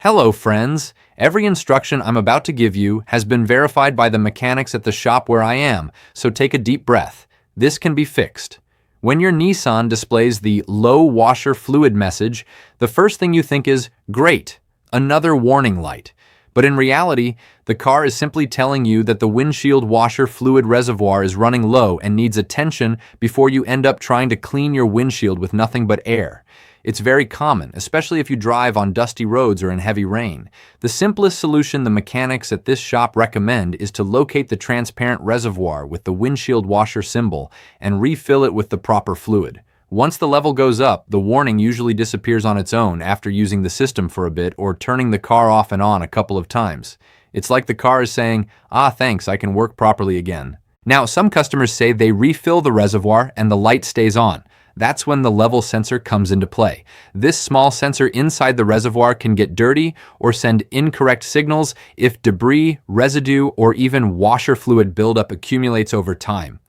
Hello, friends. Every instruction I'm about to give you has been verified by the mechanics at the shop where I am, so take a deep breath. This can be fixed. When your Nissan displays the low washer fluid message, the first thing you think is, great, another warning light. But in reality, the car is simply telling you that the windshield washer fluid reservoir is running low and needs attention before you end up trying to clean your windshield with nothing but air. It's very common, especially if you drive on dusty roads or in heavy rain. The simplest solution the mechanics at this shop recommend is to locate the transparent reservoir with the windshield washer symbol and refill it with the proper fluid. Once the level goes up, the warning usually disappears on its own after using the system for a bit or turning the car off and on a couple of times. It's like the car is saying, thanks, I can work properly again. Now, some customers say they refill the reservoir and the light stays on. That's when the level sensor comes into play. This small sensor inside the reservoir can get dirty or send incorrect signals if debris, residue, or even washer fluid buildup accumulates over time.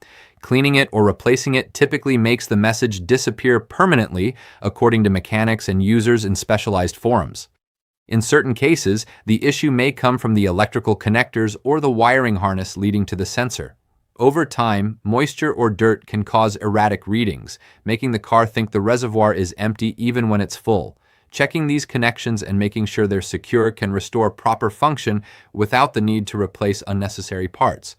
Cleaning it or replacing it typically makes the message disappear permanently, according to mechanics and users in specialized forums. In certain cases, the issue may come from the electrical connectors or the wiring harness leading to the sensor. Over time, moisture or dirt can cause erratic readings, making the car think the reservoir is empty even when it's full. Checking these connections and making sure they're secure can restore proper function without the need to replace unnecessary parts.